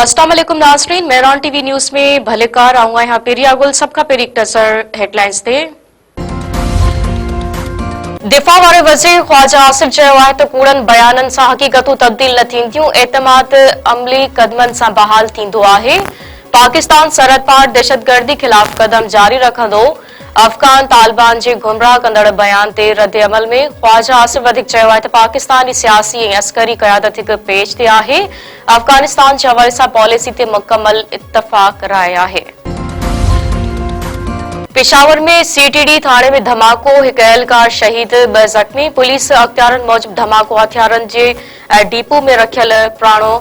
अस्सलाम वालेकुम नाज़रीन, मेहरान टीवी न्यूज़ में भलेकार आऊंगा यहाँ पेरिया गुल सबका पेरी एक नज़र हेडलाइंस ते दिफ़ा वारे वज़ीर ख्वाजा आसिफ चयो आहे त कूड़नि बयाननि सां हक़ीक़तूं तब्दील न थींदियूं, एतमाद अमली कदमनि सां बहाल थींदो आहे। पाकिस्तान सरहद पार दहशतगर्दी खिलाफ़ कदम जारी रखंदो। अफगान तालिबान जे गुमराह कंदड़ बयान ते रद्द अमल में ख्वाजा आसिफ वधीक चयो आहे त पाकिस्तानी सियासी ऐं अस्करी क़यादत हिक पेज ते आहे। अफगानिस्तान जे हवाले सां पॉलिसी ते मुकमल इत्तफ़ाक़ राय आहे। पेशावर में सीटीडी थाने में धमाको, एक एहलकार शहीद, 2 जख्मी। पुलिस अख्तियारनि मूजिब धमाको हथियारनि जे डिपो में रखियल पुराणो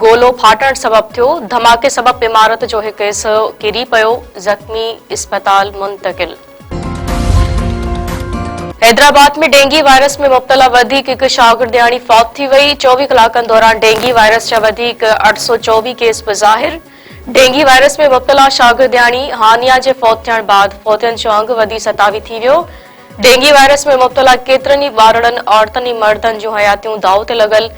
गोलो फाटण सबब थियो। धमाके सबब इमारत जो एक हिस्सो किरी पियो, जख्मी अस्पताल मुंतकिल। हैदराबाद में डेंगी वायरस में मुब्तला वधीक हिक शागिर्दियाणी फौत थी वई। 24 कलाकनि दौरान डेंगी वायरस जा वधीक 824 केस बि ज़ाहिर। डेंगी वायरस में मुब्तला शागिर्दियाणी हानिया जे फौत थियण बाद फौतियन जो अंग वधी 27 थी वियो। डेंगी वायरस में मुब्तला केतिरनि ई ॿारनि, औरतनि ऐं मर्दनि जूं हयातियूं दाव ते लॻल।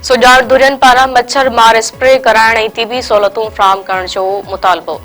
सुॼाण धुरियनि पारां मच्छर मार स्प्रे कराइण ऐं तिबी सहूलतूं फ़राहम करण जो मुतालबो।